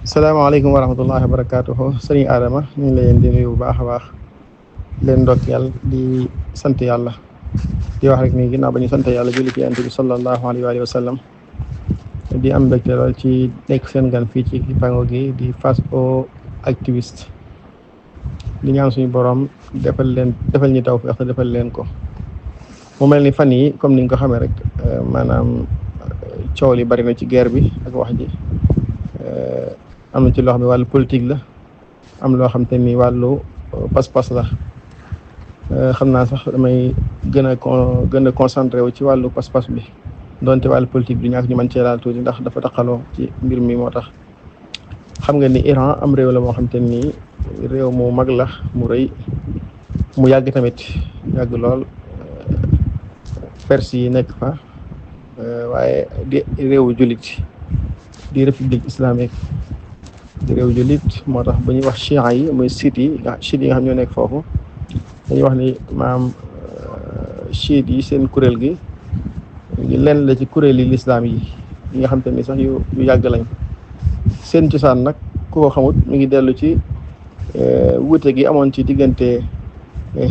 salaamaaleykum wa rahmatullahi wa barakaatuhu sëriñ Adama ñu ngi leen di nuyu bu baax a baax leen ndokkeel di sant yàlla di wax rek ni ginnaaw ba ñu sant yàlla julli ci yonent bi sallallahu alayhi wa sallam di am mbégte lool ci nekk seen gan fii ci Kippango gi di Face aux Activistes di ñaan suñu borom defal ñu tawfeex te defal leen ko. mu mel ni fan yi comme ni nga ko xamee rek maanaam coow li bari na ci guerre bi ak wax ji. am na ci loo xam ne wàllu politique la am loo xam te ni wàllu pas-pas la xam naa sax damay gën a concentré wu ci wàllu pas-pas bi donte wàllu politique bi ñàkk ñu mën cee laal tuuti ndax dafa taqaloo ci mbir mi moo tax. xam nga ni Iran am réew la moo xam te ni réew mu mag la mu rëy mu yàgg tamit yàgg lool Perse yi nekk fa waaye di réewu jullit di république islamique di réew jullit moo tax bu ñuy wax chiites yi muy chiites yi nga xam ñoo nekk foofu dañuy wax ni maam chiites yi seen kuréel gi lenn la ci kuréel yi lislaam yi nga xam te ni sax yu yàgg lañ seen cosaan nag ku ko xamut mi ngi dellu ci wuute gi amoon ci diggante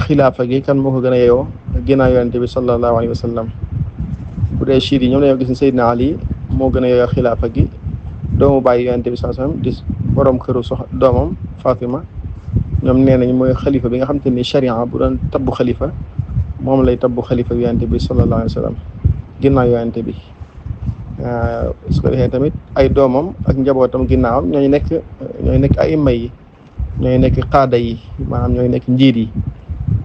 xilaafa gi kan moo ko gën a yeyoo ginnaaw yonente bi sallallahu alayhi wa sallam bu dee chiites yi ñoom dañoo gis ne Seydina Ali moo gën a yeyoo xilaafa gi doomu bàyyi yonente bi sallallahu alayhi wa sallam di borom këru doomam Fatima ñoom nee nañ mooy xalifa bi nga xam te ni charia bu doon tabbu xalifa moom lay tabbu xalifa bi yonente bi sallallahu alayhi wa sallam ginnaaw yonente bi su ko defee tamit ay doomam ak njabootam ginnaawam ñooy nekk ay imma yi ñooy nekk qaada yi maanaam ñooy nekk njiit yi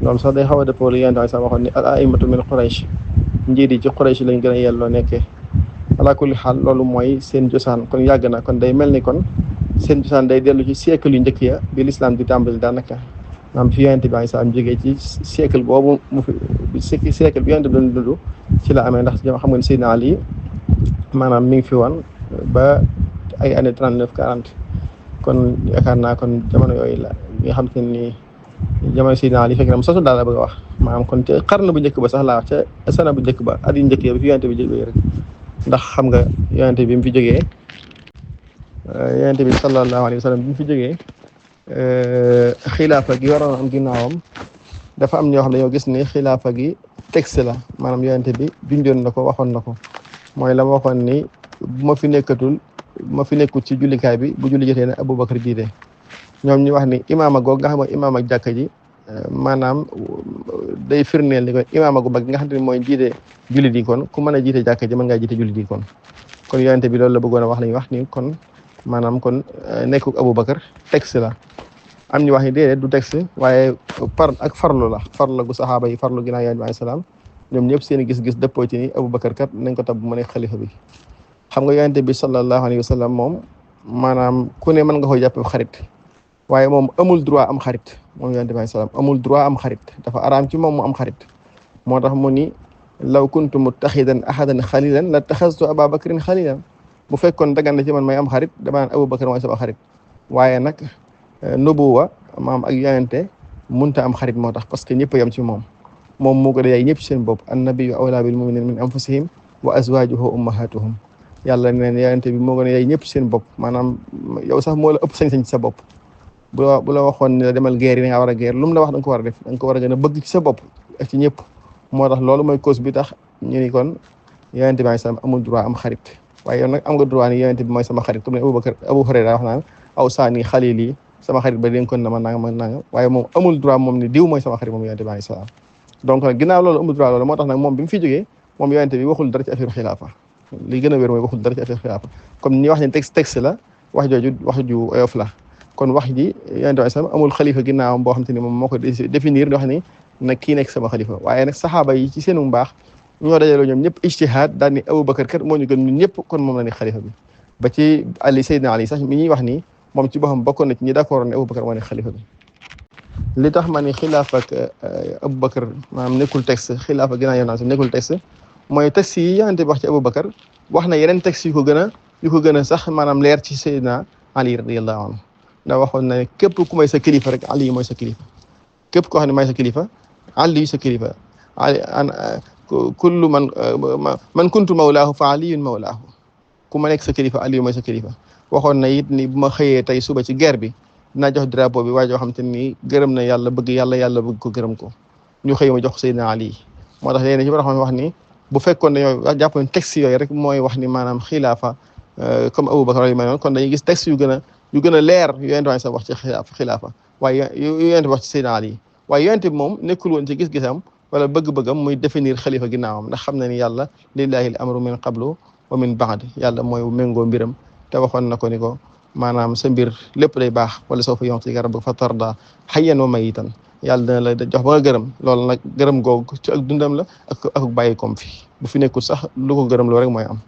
loolu sax day xaw a dëppoo lu yonente bi sax waxoon ni al a'immatu min Quraysh njiit yi ci Quraysh lañ gën a yelloo nekkee ala kulli xaal loolu mooy seen cosaan kon yàgg na kon day mel ni kon seen cosaan day dellu ci siècle yu njëkk ya bi l'islam di tàmbali daanaka maanaam fi yonente bi am jógee ci siècle boobu siècle bi yonente bi doon dund ci la amee ndax xam nga ni Seydina Ali maanaam mi ngi fi woon ba ay année 39-40 kon yaakaar naa kon jamono yooyu la nga xam te ni jamono Seydina Ali fekk na mu sosu daal la bëgg a wax maanaam kon ca xarna bu njëkk ba sax laa wax ca sana bu njëkk ba at yu njëkk ya bi fi yonente bi jógee rek ndax xam nga yonente bi mu fi jógee yonente bi sallallahu alayhi wa sallam bi mu fi jógee xilaafa gi waroon am ginnaawam dafa am ñoo xam ne ñoo gis ni xilaafa gi texte la maanaam yonente bi junjoon na ko waxoon na ko mooy la ma waxoon ni bu ma fi nekkul ci jullikaay bi bu julli jotee ne Aboubacar jiite ñoom ñu wax ni imaama goog nga xam ne imaam ak jàkka ji maanaam day firndeel ni ko imaama gu mag nga xam te ni mooy jiite julli di kon ku mën a jiite jàkka ji mën ngaa jiite julli di kon yonente bi loolu la bëggoon a wax lañu wax ni kon maanaam kon nekkuk Aboubacar texte la am ñu wax ni déedéet du texte waaye farlu la gu saxaaba yi farlu ginnaaw yonente bi alayhi salaam ñoom ñëpp seen gis-gis dëppoo ci ni Aboubacar kat nañ ko tab mu nekk xalifa bi xam nga yonente bi sallallahu alayhi wa sallam moom maanaam ku ne mën nga ko jàppe xarit waaye moom amul droit am xarit moom yonente bi alayhi salaam amul droit am xarit dafa araam ci moom mu am xarit moo tax mu ni law kuntu muttaxidan ahadan xalilan la taxastu Ababakrin xalilan bu fekkoon dagan na ci man may am xarit dama naan Aboubacar mooy sama xarit waaye nag nubuwa maam ak yonente munta am xarit moo tax parce que ñëpp yam ci moom moo ko yaay ñëpp seen bopp annabiyyu awlaa bil mu'miniina min anfusihim wa azwaajuhu ummahatuhum yàlla neen yonente bi moo gën a yaay ñëpp seen bopp maanaam yow sax moo la ëpp sañ-sañ ci sa bopp bu la waxoon ne la demal guerre yi da nga war a guerre lu mu la wax da nga ko war a def da nga ko war a gën a bëgg ci sa bopp ak ci ñëpp moo tax loolu mooy cause bi tax ñu ni kon yonente bi sallam amul droit am xarit waaye yow nag am nga droit ni yonente bi mooy sama xarit comme ne Abu Hurayra wax naan aw saani xalili sama xarit ba dénkoon na ma nanga waaye moom amul droit moom ni diw mooy sama xarit moom yonente bi sallam donc nag ginnaaw loolu amul droit loolu moo tax nag moom bi mu fi jógee moom yonente bi waxul dara ci affaire xilaafa li gën a wér mooy waxul dara ci affaire xilaafa comme ni wax ne texte la wax jooju wax ju oyof la kon wax ji yonente bi sallam amul xalifa ginnaawam boo xam te ni moom moo ko définir di wax ni nag kii nekk sama xalifa waaye nag saxaaba yi ci seenu mbaax ñoo dajaloo ñoom ñëpp ijtihaad daal ni Aboubacar kat moo ñu gën ñun ñëpp kon moom la ni xalifa bi ba ci Ali Seydina Ali sax mi ñuy wax nii moom ci boppam bokkoon na ci ñi d'accord ne Aboubacar moo nekk xalifa bi li tax ma ni xilaaf ak Aboubacar maanaam nekkul texte xilaaf ak ginnaaw yonent nekkul texte mooy texte yi yonente bi wax ci Aboubacar wax na yeneen texte yu ko gën a sax maanaam leer ci Seydina Ali radiyallahu anhu ndax waxoon na ne képp ku may sa kilifa rek Ali mooy sa kilifa képp koo xam ne may sa kilifa Ali sa kilifa Ali kullu man kuntu mawlaahu fa aliyun mawlaahu ku ma nekk sa kilifa Ali mooy sa kilifa waxoon na it ni bu ma xëyee tey suba ci guerre bi dinaa jox drapeau bi waaye joo xam te ni gërëm na yàlla bëgg yàlla bëgg ko gërëm ko ñu xëy ma jox ko Seydina Ali moo tax léegi ci borom wax ni bu fekkoon ne yow jàpp ne texte yooyu rek mooy wax ni maanaam xilaafa comme Aboubacar yu mel noonu kon dañuy gis texte yu gën a leer yonent bi sax wax ci xilaafa waaye yonent bi wax ci Seydina Ali waaye yonent bi moom nekkul woon ci gis-gisam wala bëgg-bëggam muy définir xalifa ginnaawam ndax xam na ni yàlla lillahi al amru min qablu wa min baad yàlla mooy méngoo mbiram te waxoon na ko ni ko maanaam sa mbir lépp day baax wala soo fa yu'tika rabbuka fa tarda hayyan wa mayitan yàlla dina la jox ba nga gërëm loolu nag gërëm googu ci ak dundam la ak bàyyi koom fi bu fi nekkul sax lu ko gërëm loo rek mooy am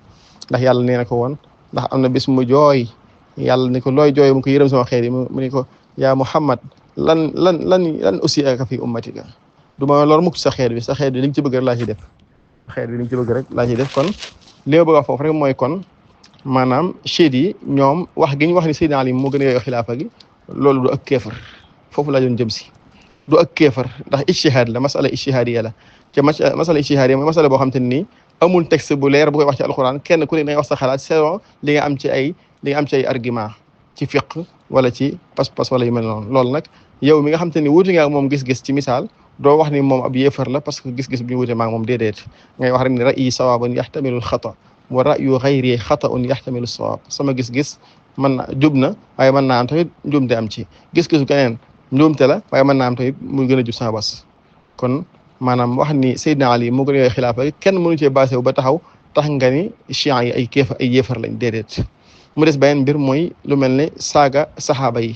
ndax yàlla nee na ko woon ndax am na bis mu jooy yàlla ni ko looy jooy mu ko yërëm sama xeet yi mu ni ko yaa Muhammad lan aussi aka fi ummatika du ma loolu mukk sa xeet bi li nga ci bëgg rek laa ciy def laa ciy def kon li ma bëgg a wax foofu rek mooy kon maanaam chiites yi ñoom wax gi ñu wax ni Seydina Ali moo gën a yeyoo xilaafa gi loolu du ak kéefar foofu laa doon jëm si du ak kéefar ndax ijtihaad la masala ijtihaadiya la te masala ijtihaadiya mooy masala boo xam te ni amul texte bu leer bu koy wax ci alxuraan kenn ku ne dangay wax sa xalaat selon li nga am ci ay argument ci fiqh wala ci pas-pas wala yu mel noonu loolu nag yow mi nga xam te ni wuute nga ak moom gis-gis ci misaal doo wax ni moom ab yéefar la parce que gis-gis bi ñu wuute maa ngi moom déedéet ngay wax rek ni ra'yi sawaabun yaxtamilu xata wa ra'yu xayri xata'un yaxtamilu sawaab sama gis-gis mën na jub na waaye mën naa am tamit njuumte am ci gis-gisu keneen njuumte la waaye mën naa am tamit muy gën a jub sama bas kon maanaam wax ni Seydina Ali moo gën a yooyu xilaafa kenn mënu cee basé wu ba tax nga ni chiites yi ay yéefar lañ déedéet mu des beneen mbir mooy lu mel ne saaga saxaaba yi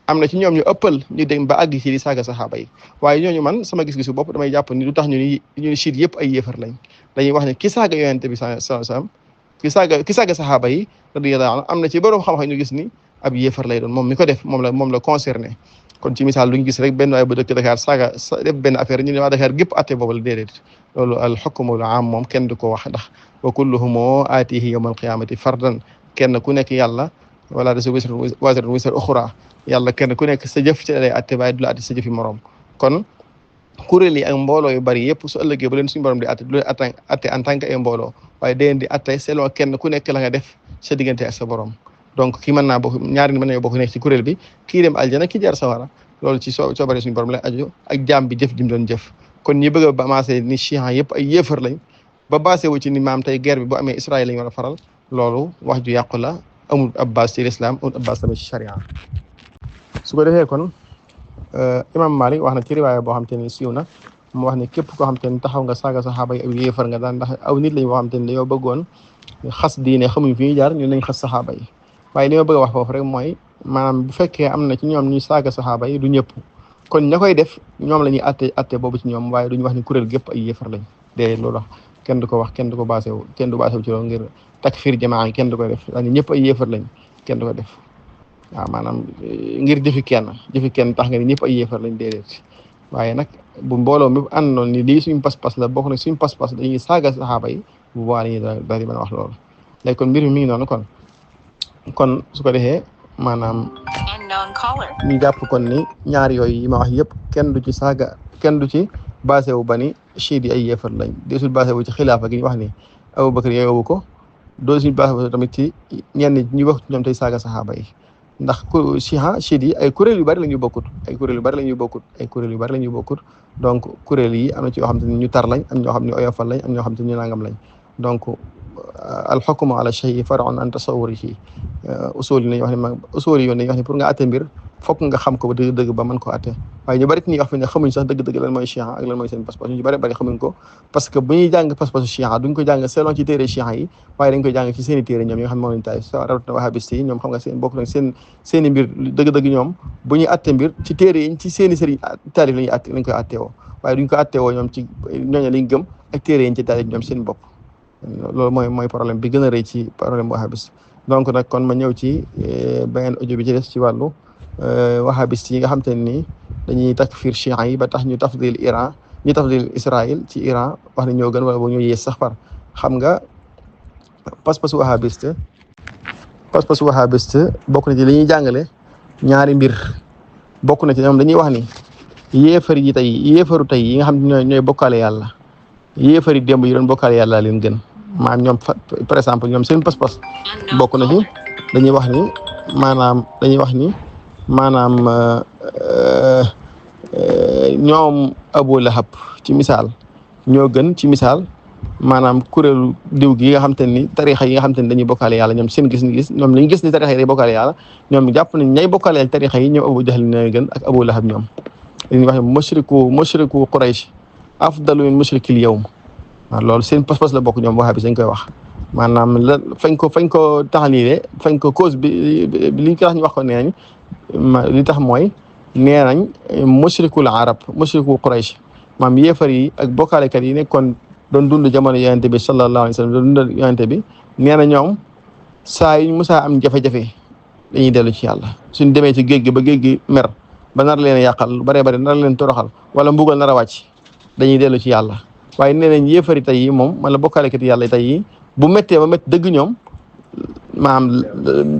am na ci ñoom ñu ëppal ñu dem ba àgg ci di saaga saxaaba yi waaye ñooñu man sama gis-gisu bopp damay jàpp ni du tax ñu ni chiites yëpp ay yéefar lañ dañuy wax ne ki saaga yonent bi sallallahu alayhi wasallam ki saaga saxaaba yi radiyallahu anhu am na ci borom xam-xam ñu gis ni ab yéefar lay doon moom mi ko def moom la concerné kon ci misaal duñ gis rek benn waay bu dëkk Dakar saaga def benn affaire ñu ne waa Dakar gépp atte boobu la déedéet loolu al hukmul aam moom kenn du ko wax ndax wa kulluhum aatihi yawmal qiyaamati fardan kenn ku nekk yàlla wala taziru waaziratun wizra uxraa yàlla kenn ku nekk sa jëf ci lay atte waaye du la atte sa jëfi morom kon kuréel yi ak mbooloo yu bari yëpp su ëllëgee ba leen suñu borom di atte du leen atte en tant que ay mbooloo waaye da leen di atte selon kenn ku nekk la nga def sa diggante ak sa borom donc ki mën naa bokk ñaari ni mën nañoo bokk nekk ci kuréel bi kii dem aljana ki jaar sawara loolu ci coobare suñu borom lay aju ak jaam bi jëf jim doon jëf kon ñi bëgg a basé ni chiites yëpp ay yéefar lañ ba basé wu ci ni maam tey guerre bi bu amee Israël lañ war a faral loolu wax ju yàqu la amul ab base ci l'islam amul ab base tamit ci charia su ko defee kon imam Malik wax na ci riwaaya boo xam te ni siiw na mu wax ne képp koo xam te ni taxaw nga saaga saxaaba yi ay yéefar nga daan ndax aw nit lañ boo xam te ni dañoo bëggoon xas diine xamuñ fi ñuy jaar ñu nañ xas saxaaba yi waaye li ma bëgg a wax foofu rek mooy maanaam bu fekkee am na ci ñoom ñuy saaga saxaaba yi du ñëpp kon ña koy def ñoom la ñuy atte boobu ci ñoom waaye duñu wax ni kuréel gépp ay yéefar lañ déedéet loolu wax kenn du ko wax kenn du ko basé wu kenn du basé wu ci loolu ngir takfir jamaa yi kenn du koy def dañu ñëpp ay yéefar lañ kenn du ko def waaw maanaam ngir jëfi kenn tax nga ni ñëpp ay yéefar lañ déedéet waaye nag bu mbooloo mi àndoon ni lii suñu pas-pas la bokk na suñu pas-pas dañuy saaga saxaaba yi bu boobaa dañuy daal di mën a wax loolu léegi kon mbir mi ngi noonu kon su ko defee maanaam ñu jàpp kon ni ñaar yooyu yi ma wax yëpp kenn du ci saaga kenn du ci basé wu ba ni chiites yi ay yéefar lañ desul basé wu ci xilaafa gi ñu wax ni Abubakar yooyu ko doo suñu basé wu tamit ci ñenn ñi wax ñoom tey saaga saxaaba yi ndax chiites yi ay kuréel yu bari la ñuy bokkut donc kuréel yi am na ci yoo xam te ni ñu tar lañ am ñoo xam ne oyofal lañ am ñoo xam te ni ñu nangam lañ donc al hukmu ala shay'in far'un an tasawwurihi usul yi nañu wax ne usul yi nañu wax ne pour nga atte mbir fokk nga xam ko ba dëgg-dëgg ba mën ko atte waaye ñu bari ci ñuy wax fi ne xamuñ sax dëgg-dëgg lan mooy chiite ak lan mooy seen pas-pas ñu bari xamuñ ko parce que bu ñuy jàng pas-pasu chiite duñ ko jàng selon ci téere chiite yi waaye dañ koy jàng ci seen i téere ñoom yi nga xam ne moom lañu taay rawatina wahabiste yi ñoom xam nga seen bokk nag seen i mbir dëgg-dëgg ñoom bu ñuy atte mbir ci téere yi ci seen i sëriñ taalif lañ koy attewoo waaye duñ ko attewoo ñoom ci ñooñu lañ gëm ak téere yi ci taalif ñoom seen bopp loolu mooy problème bi gën a rëy ci problème wahabiste donc nag kon ma ñëw ci beneen audio bi ci des ci wàllu wahabiste yi nga xam te ne nii dañuy takfir chiites yi ba tax ñu tafdil Israël ci Iran wax ne ñoo gën wala boo ñoo yées sax far xam nga pas-pasu wahabiste bokk na ci li ñuy jàngale ñaari mbir bokk na ci ñoom dañuy wax ni yéefaru tey yi nga xam ne ñooy bokkaale yàlla yéefari démb yi doon bokkaale yàlla leen gën maanaam ñoom par exemple ñoom seen pas-pas bokk na ci dañuy wax ni maanaam ñoom Abu Lahab ci misaal ñoo gën ci misaal maanaam kuréelu diw gi nga xam te ni tarixa yi nga xam te ni dañuy bokkaale yàlla ñoom seen gis ñoom lañu gis ni tarixa yi day bokkaale yàlla ñoom jàpp nañ ñay bokkaale tarixa yi ñoom Abu Jahl ñooy gën ak Abu Lahab ñoom dañuy wax ne mushriku Quraysh afdalu min mushrikil yawm waaw loolu seen pas-pas la bokk ñoom wahabi dañ koy wax maanaam la fañ ko taxaliile fañ ko cause bi li tax ñu wax ko nee nañ li tax mooy nee nañ mushrikul arab mushriku Quraysh maam yéefar yi ak bokkaalekat yi nekkoon doon dund jamono yonente bi sallallahu alayhi wa sallam doon dund yonente bi nee na ñoom saa yuñ musaa am jafe-jafe dañuy dellu ci yàlla suñ demee ci géej gi ba géej gi mer ba nar leen yàqal lu bare bare nar leen toroxal wala mbugal nar a wàcc dañuy dellu ci yàlla waaye nee nañ yéefari tey yi moom wala bokkaalekat yàlla tey yi bu méttee ba métti dëgg ñoom maanaam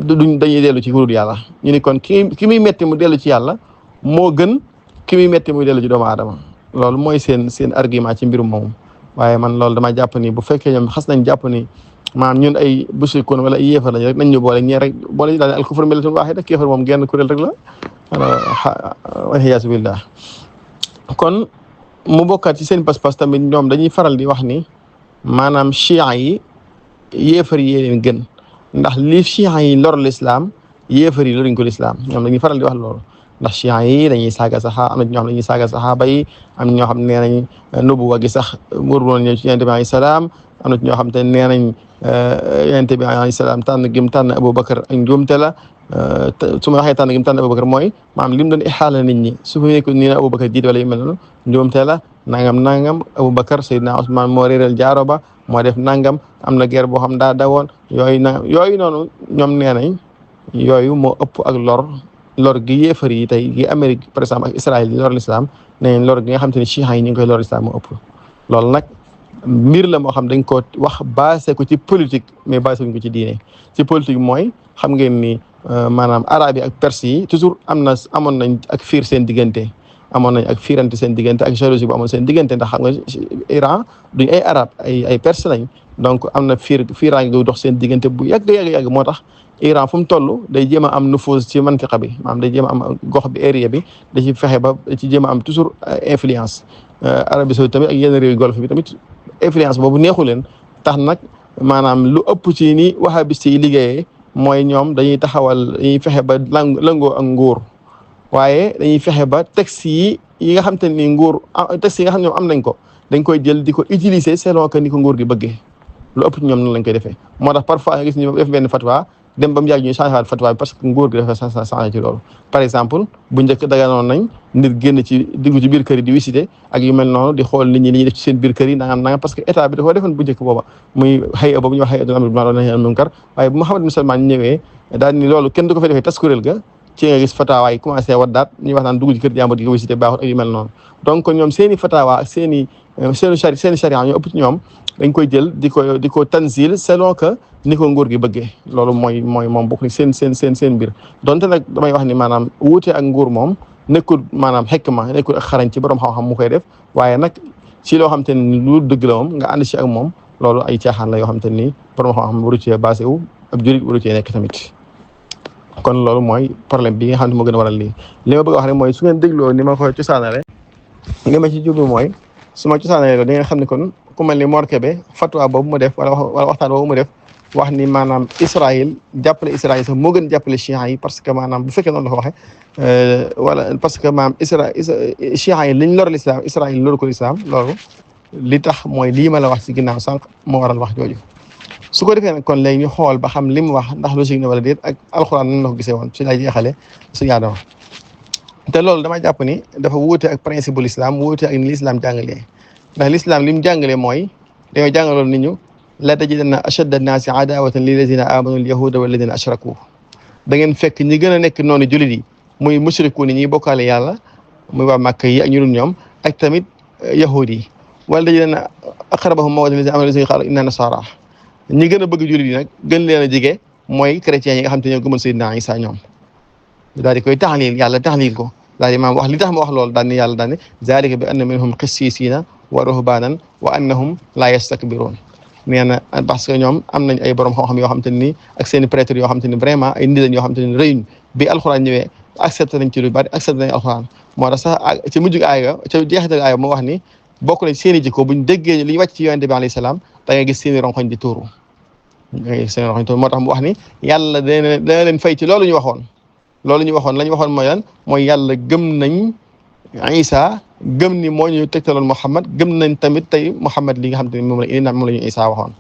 duñ dañuy dellu ci kurul yàlla ñu ni kon ki muy métti mu dellu ci yàlla moo gën ki muy métti muy dellu ci doomu aadama loolu mooy seen argument ci mbirum moomu waaye man loolu dama jàpp ni bu fekkee ñoom xas nañ jàpp ni maanaam ñun ay busikoon wala ay yéefar lañ rek nañ ñu boole ñee rek boole ñu daal al kufru millatun waahida kéefar moom genn kuréel rek la waliyaasu billah kon mu bokkaat ci seen pas-pas tamit ñoom dañuy faral di wax ni maanaam chia yi yéefar yi leen gën ndax li chia yi lor l'islam yéefar yi loruñ ko l'islam ñoom dañuy faral di wax loolu ndax chia yi dañuy saaga saxaa am na ñoo xam ne dañuy saaga saxaaba yi am ñoo xam ne nee nañ nubuwa gi sax mur woon ñëw ci yonent bi alayhi salaam am na ñoo xam te nee nañ yonent bi alayhi salaam tànn gim tànn Aboubacar ak njuumte la su ma waxee tànn gim tànn Aboubacar mooy maanaam lim doon ixaala nit ñi su fa nekk nii na Aboubacar jiite wala yu mel noonu njuumte la nangam Aboubacar Seydina Ousmane moo réeral jaaro ba moo def nangam am na guerre boo xam daa dawoon yooyu noonu ñoom nee nañ yooyu moo ëpp ak lor gi yéefar yi tey gi Amérique par exemple ak Israël yi lor l'islam nee nañ lor gi nga xam te ne chiites yi ñu ngi koy lor l'islam moo ëpp loolu nag mbir la moo xam dañ ko wax basé ko ci politique mais basé wuñ ko ci diine ci politique mooy xam ngeen ni maanaam arabe yi ak perse yi toujours amoon nañ ak fiir seen diggante amoon nañ ak fiirante seen diggante ak jalousie bu amoon seen diggante ndax xam nga Iran duñ ay arabe ay perse lañ donc am na fiiraange gu dox seen diggante bu yàgg moo tax Iran fu mu toll day jéem a am nufuz ci mantiqa bi maanaam day jéem a am gox bi area bi da ci fexe ba ci jéem a am toujours influence Arabie Saoudite tamit ak yenn réew golfe bi tamit influence boobu neexu leen tax nag maanaam lu ëpp ci ni wahabiste yi liggéeyee mooy ñoom dañuy fexe ba lëngoo ak nguur waaye dañuy fexe ba texte yi nga xam te ni texte yi nga xam ne ñoom am nañ ko dañ koy jël di ko utiliser selon que ni ko nguur gi bëggee lu ëpp ci ñoom noonu lañ koy defee moo tax parfois nga gis ñu def benn fatwa dem ba mu yàgg ñuy changé waat fatwa bi parce que nguur gi dafa changé ci loolu par exemple bu njëkk daganoon nañ nit génn ci diggu ci biir kër yi di visiter ak yu mel noonu di xool nit ñi li ñuy def ci seen biir kër yi nangam parce que état bi dafa defoon bu njëkk booba muy xëy boobu ñu wax xëy amr bil ma'ruf nahy anil munkar waaye bu Muhammad bin Salman ñëwee daal ni loolu kenn du ko fa defee tas kuréel ga ci nga gis fatawa yi commencé waddaat ñuy wax naan dugg ci kër jàmbur di ko visiter baaxut ak yu mel noonu donc ñoom seen i fatawa ak seen i charia ñoo ëpp ci ñoom dañ koy jël di ko tanzil selon que ni ko nguur gi bëggee loolu mooy moom bokk ni seen mbir donte nag damay wax ni maanaam wuute ak nguur moom nekkul maanaam xekma nekkul ak xarañ ci borom xam-xam mu koy def waaye nag ci loo xam te ni lu dëgg la moom nga ànd ci ak moom loolu ay caaxaan la yoo xam te ni borom xam-xam waru cee basé wu ab jurit waru cee nekk tamit kon loolu mooy problème bi nga xam ne moo gën a waral lii li ma bëgg a wax rek mooy su ngeen dégloo ni ma ko cosaanale li ma ci jublu mooy su ma cosaanale loolu di nga xam ne kon ku mel ni Mor Kébé fatwa boobu mu def wala waxtaan boobu mu def wax ni maanaam Israël jàppale Israël sax moo gën jàppale chiites yi parce que maanaam bu fekkee noonu la ko waxee wala parce que maanaam chiites yi liñ lor l'islam Israël loru ko l'islam loolu li tax mooy lii ma la wax ci ginnaaw sànq moo waral wax jooju su ko defee nag kon léegi ñu xool ba xam li mu wax ndax logique na wala déet ak alxuraan nan la ko gisee woon ci lay jeexale suñu Adama te loolu dama jàpp ni dafa wuute ak principe bu l'islam wuute ak ni l'islam jàngalee ndax l'islam li mu jàngalee mooy dañoo jàngaloon nit ñu la tajidanna ashadda an-naasi adaawatan lillazina amanu al-yahuuda walladina ashraku da ngeen fekk ñi gën a nekk noonu jullit yi muy mushriku ni ñuy bokkaale yàlla muy waa Màkka yi ak ñu dul ñoom ak tamit yahuud yi wala tajidanna aqrabahum mawaddatan lillazina amanu allazina qaalu inna nasaara ñi gën a bëgg jullit yi nag gën leen a jege mooy chrétiens yi nga xam te ñoo gëmal Seydina Isa ñoom daal di koy taxliil yàlla taxliil ko daal di maam wax li tax ma wax loolu daal ni yàlla daal ni zaalika bi anna minhum qissiisiina wa ruhbaanan wa annahum laa yastakbiruun nee na parce que ñoom am nañ ay borom xam-xam yoo xam te ni ak seen i prêtres yoo xam te ni vraiment ay nit lañ yoo xam te ni rëyuñ bi alxuraan ñëwee accepté nañ ci lu bari accepté nañ alxuraan moo tax sax ci mujjug aaya ca jeexital aaya moo wax ni bokk nañ seen i jikko buñ déggee li ñu wàcc ci yonente bi alayhi salaam da ngay gis seen i ronkoñ di tuuru da ngay gis seen i ronkoñ di tuuru moo tax mu wax ni yàlla dana leen fay ci loolu ñu waxoon la ñu waxoon mooy lan mooy yàlla gëm nañ Isa gëm ni moo ñu tegtaloon Muhammad gëm nañ tamit tey Muhammad li nga xam te ni moom la ñu Isa waxoon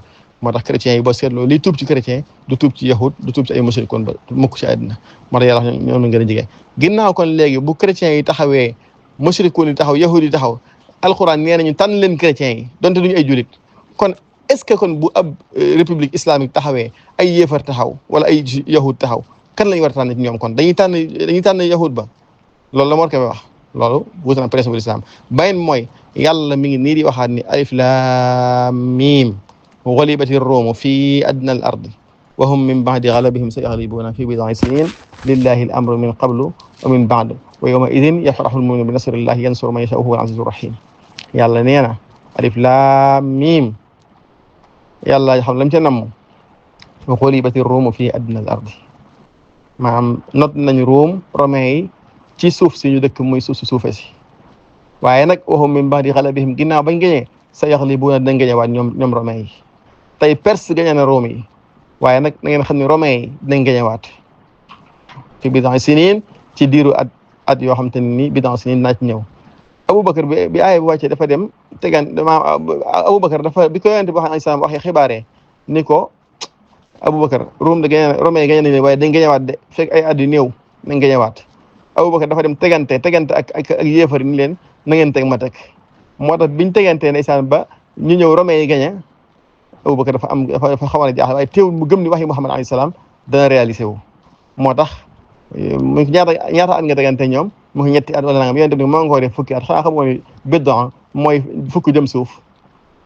moo tax chrétiens yi boo seetloo liy tuub ci chrétien du tuub ci yahud du tuub ci ay mushrikoon ba mukk ci àddina moo tax yàlla wax ñoom la gën a jege ginnaaw kon léegi bu chrétiens yi taxawee mushrikoon yi taxaw yahud yi taxaw alxuraan nee nañu tànn leen chrétiens yi donte duñu ay julit kon est-ce que kon bu ab république islamique taxawee ay yéefar taxaw wala ay yahud taxaw kan lañu war a tànn ci ñoom kon dañuy tànn yahud ba loolu la moo ko wax loolu wuute na principe l'islam bayin mooy yàlla mi ngi nii di waxaat ni alif laam miim ghalibati ruumu fi adna al ardi wa hum min ba'di ghalabihim sayaghlibuuna fi bid'i sinin lillahi al amru min qablu wa min ba'du wa yawma idin yafrahu al mu'minu bi nasrillahi yansuru man yasha'u huwa al azizu rahim yàlla nee na alif laam miim yàlla xam lam ca namm ghalibati ruumu fi adna al ardi maanaam not nañ Ruum romain yi ci suuf si ñu dëkk muy suuf si suufe si waaye nag waxum min ba'di ghalabihim ginnaaw bañ gañee sayaghlibuuna dañ gañewaat ñoom romain yi tey Perse gañe na Room yi waaye nag na ngeen xam ne romain yi dinañ gañewaat fi bid'i sinin ci diiru at yoo xam te ne nii bid'i sinin naa ci ñëw Aboubacar bi aaya bi wàccee dafa dem Aboubacar dafa bi ko yonente bi waxee xibaaree ni ko Aboubacar Room de gañe romain yi gañe nañ leen waaye dañ gañewaat de fekk ay at yu néew nañ gañewaat Aboubacar dafa dem tegante ak yéefar ni leen na ngeen teg ma teg moo tax biñ tegantee ndeysaan ba ñu ñëw romain yi gañe Aboubacar dafa xaw a jaaxle waaye teewul mu gëm ni waxi Muhammad alayhi salaam dana réalisé wu moo tax mu ñaata at nga tegante ñoom mu ngi ñetti at wala nangam yonent bi moo ngi ko def fukki at xanaa xam nga ni bid'a mooy fukk jëm suuf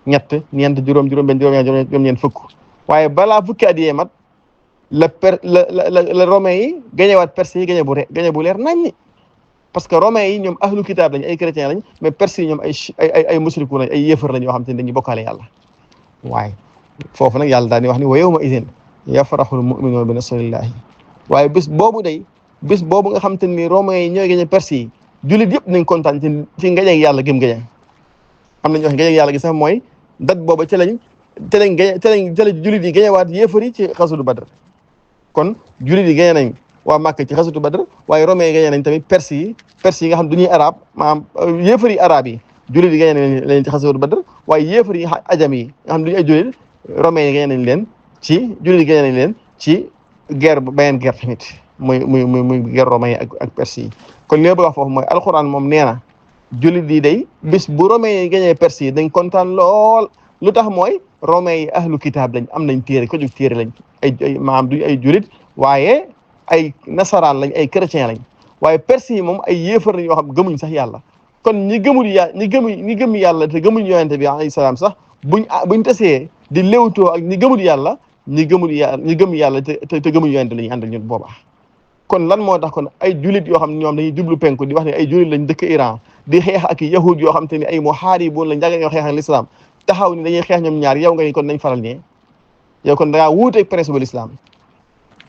ñett ñeent juróom benn juróom ñeent fukk waaye balaa fukki at yee mat la romain yi gañewaat perse yi gañe bu leer nañ parce que romain yi ñoom ahlu kitaab lañ ay chrétien lañ mais perse yi ñoom ay musriku lañ ay yéefar lañ yoo xam te ne dañuy bokkaale yàlla waaye foofu nag yàlla daal di wax ni wa yawma idin yafrahul mu'minuuna bi nasrillahi waaye bés boobu nga xam te ni romain yi ñooy gañe perse yi jullit yëpp nañ kontaan ci ngañeeg yàlla gëm gañe am nañu wax ngañeeg yàlla gi sax mooy date booba ca la jullit yi gañewaat yéefar yi ci xasudu Badr kon jullit yi gañe nañ waa Màkka ci xasutu Badr waaye romain yi gañe nañ tamit perse yi nga xam duñuy arab maanaam yéefar yi arab yi jullit yi gañe nañ leen ci xasutu Badr waaye yéefar yi ajam yi nga xam duñu ay jullit romain yi gañe nañ leen ci jullit yi gañe nañ leen ci beneen guerre tamit muy guerre romain yi ak perse yi kon li ma bëgg wax foofu mooy alxuraan moom nee na jullit yi day bis bu romain yi gañee perse yi dañ kontaan lool lu tax mooy romain yi ahlu kitaab lañ am nañ téere ko jóg téere lañ ay maanaam duñu ay jullit waaye ay nasaraan lañ ay chrétien lañ waaye perse yi moom ay yéefar lañ yoo xam gëmuñ sax yàlla kon ñi gëm yàlla te gëmuñ yonente bi alayhi salaam sax buñ tasee di léewtoo ak ñi gëm yàlla te gëmuñ yonente la ñuy àndal ñun boobaa kon lan moo tax kon ay jullit yoo xam ne ñoom dañuy jublu penku di wax ne ay jullit lañ dëkk Iran di xeex ak yahud yoo xam te ni ay muhaaribuun lañ jàgg ñoo xeex ak l'islam taxaw ni dañuy xeex ñoom ñaar yow nga ni kon nañ faral ñee yow kon da ngaa wuuteeg principe l'islam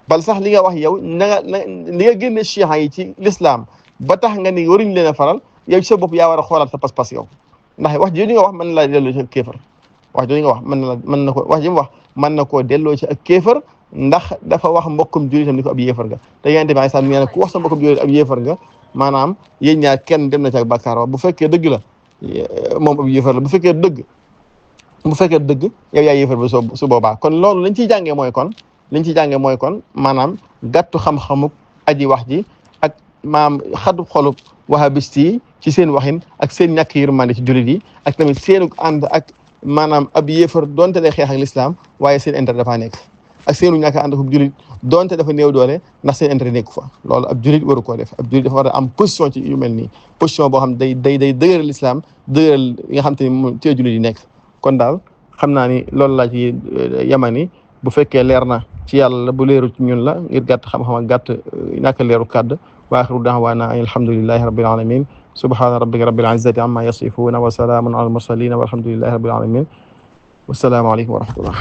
bal sax li nga wax yow li nga génne chiites yi ci l'islam ba tax nga ni waruñ leen a faral yow ci sa bopp yaa war a xoolaat sa pas-pas yow ndax wax jooju nga wax mën na laa delloo ci ak kéefar wax jooju nga wax mën na koo delloo ci ak kéefar ndax dafa wax mbokkum jullitam ni ko ab yéefar nga te yonent bi sax nee na ku wax sa mbokkum jullit ab yéefar nga maanaam yéen ñaar kenn dem na ci ak bàkkaar wax bu fekkee dëgg la moom ab yéefar la bu fekkee dëgg yow yaa yéefar ba su boobaa kon loolu liñ ciy jàngee mooy kon maanaam gàttu xam-xamuk aji wax ji ak maanaam xadu xolub wahabist yi ci seen waxin ak seen ñàkk yërmande ci jullit yi ak tamit seenu ànd ak maanaam ab yéefar donte day xeex ak l'islam waaye seen intérêt dafa nekk ak seenu ñàkk ànd ak jullit donte dafa néew doole ndax seen intérêt nekku fa loolu ab jullit waru koo def ab jullit dafa war a am position ci yu mel nii position boo xam day dëgëral l'islam dëgëral yi nga xam te ni moom ci jullit yi nekk kon daal xam naa ni loolu laa ci yamani bu fekkee leer na ci yàlla bu leeru ci ñun la ngir gàtt xam-xam ak gàtt ñàkk leeru kàdd wa axiru da'waana alhamdulillahi rabbil alamin subhana rabbika rabbil izzati amma yasifuna wa salamun ala al mursalin walhamdulillahi rabbil alamin wasalaamaaleykum wa rahmatullah